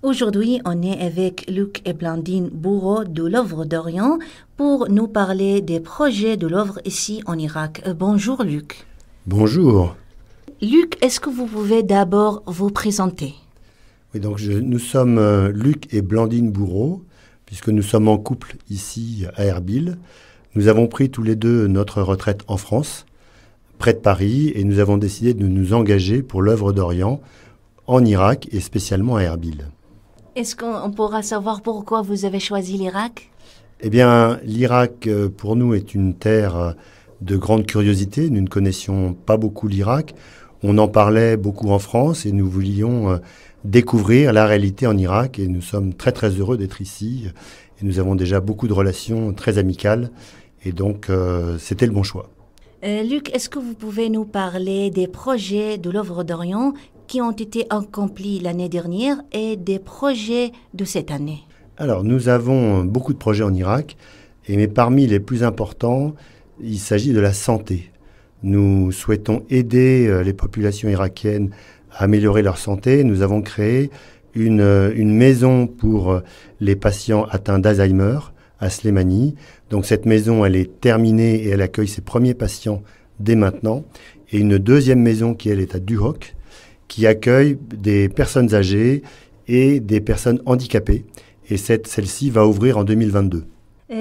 Aujourd'hui, on est avec Luc et Blandine Bourreau de l'œuvre d'Orient pour nous parler des projets de l'œuvre ici en Irak. Bonjour Luc. Bonjour. Luc, est-ce que vous pouvez d'abord vous présenter? Oui, donc nous sommes Luc et Blandine Bourreau, puisque nous sommes en couple ici à Erbil. Nous avons pris tous les deux notre retraite en France, près de Paris, et nous avons décidé de nous engager pour l'œuvre d'Orient en Irak et spécialement à Erbil. Est-ce qu'on pourra savoir pourquoi vous avez choisi l'Irak? Eh bien, l'Irak, pour nous, est une terre de grande curiosité. Nous ne connaissions pas beaucoup l'Irak. On en parlait beaucoup en France et nous voulions découvrir la réalité en Irak. Et nous sommes très, très heureux d'être ici. Et nous avons déjà beaucoup de relations très amicales. Et donc, c'était le bon choix. Luc, est-ce que vous pouvez nous parler des projets de l'œuvre d'Orient qui ont été accomplis l'année dernière et des projets de cette année? Alors, nous avons beaucoup de projets en Irak, mais parmi les plus importants, il s'agit de la santé. Nous souhaitons aider les populations irakiennes à améliorer leur santé. Nous avons créé une maison pour les patients atteints d'Alzheimer à Slémanie. Donc cette maison, elle est terminée et elle accueille ses premiers patients dès maintenant. Et une deuxième maison qui, elle, est à Duhok, qui accueille des personnes âgées et des personnes handicapées. Et celle-ci va ouvrir en 2022.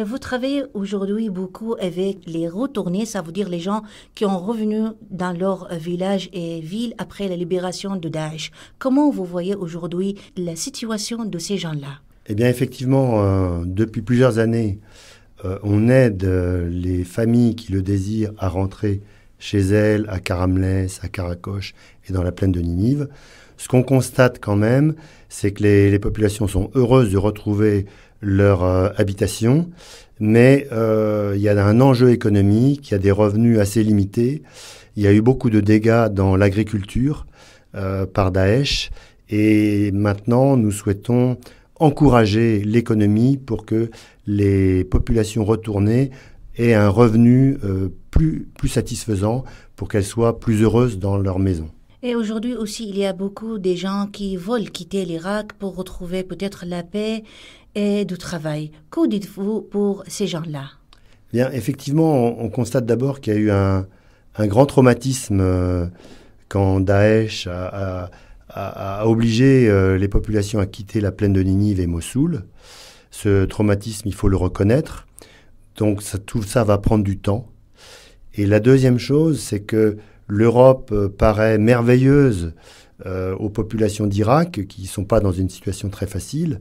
Vous travaillez aujourd'hui beaucoup avec les retournés, ça veut dire les gens qui ont revenu dans leur village et ville après la libération de Daesh. Comment vous voyez aujourd'hui la situation de ces gens-là? Eh bien, effectivement, depuis plusieurs années, on aide les familles qui le désirent à rentrer chez elles, à Karamlès, à Karakosh et dans la plaine de Ninive. Ce qu'on constate quand même, c'est que les populations sont heureuses de retrouver leur habitation, mais il y a un enjeu économique, il y a des revenus assez limités, il y a eu beaucoup de dégâts dans l'agriculture par Daesh, et maintenant nous souhaitons encourager l'économie pour que les populations retournées aient un revenu plus satisfaisant pour qu'elles soient plus heureuses dans leur maison. Et aujourd'hui aussi, il y a beaucoup de gens qui veulent quitter l'Irak pour retrouver peut-être la paix et du travail. Que dites-vous pour ces gens-là? Bien, effectivement, on constate d'abord qu'il y a eu un grand traumatisme quand Daesh a obligé les populations à quitter la plaine de Ninive et Mossoul. Ce traumatisme, il faut le reconnaître. Donc tout ça va prendre du temps. Et la deuxième chose, c'est que l'Europe paraît merveilleuse aux populations d'Irak qui ne sont pas dans une situation très facile.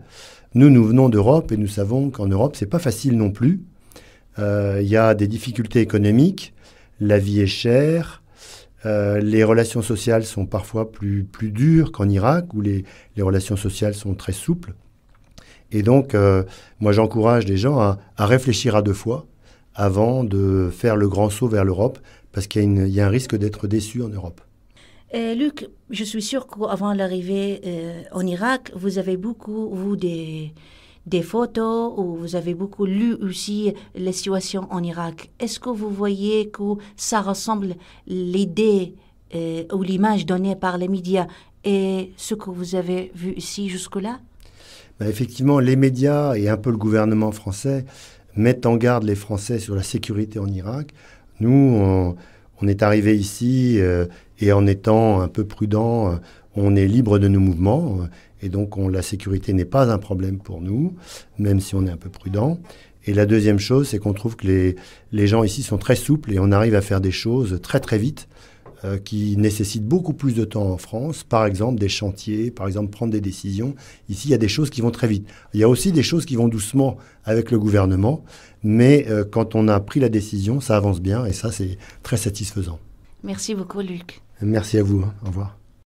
Nous venons d'Europe et nous savons qu'en Europe, ce n'est pas facile non plus. Il y a des difficultés économiques, la vie est chère, les relations sociales sont parfois plus dures qu'en Irak où les relations sociales sont très souples. Et donc, moi j'encourage les gens à réfléchir à deux fois avant de faire le grand saut vers l'Europe, parce qu'il y a un risque d'être déçu en Europe. Luc, je suis sûr qu'avant l'arrivée en Irak, vous avez beaucoup vu des photos ou vous avez beaucoup lu aussi les situations en Irak. Est-ce que vous voyez que ça ressemble l'idée ou l'image donnée par les médias et ce que vous avez vu ici jusque-là? Effectivement, les médias et un peu le gouvernement français mettent en garde les Français sur la sécurité en Irak. Nous, on est arrivés ici et en étant un peu prudents, on est libre de nos mouvements. Et donc, la sécurité n'est pas un problème pour nous, même si on est un peu prudent. Et la deuxième chose, c'est qu'on trouve que les gens ici sont très souples et on arrive à faire des choses très très vite qui nécessitent beaucoup plus de temps en France. Par exemple, des chantiers, par exemple, prendre des décisions. Ici, il y a des choses qui vont très vite. Il y a aussi des choses qui vont doucement avec le gouvernement, mais quand on a pris la décision, ça avance bien et ça, c'est très satisfaisant. Merci beaucoup, Luc. Merci à vous. Au revoir.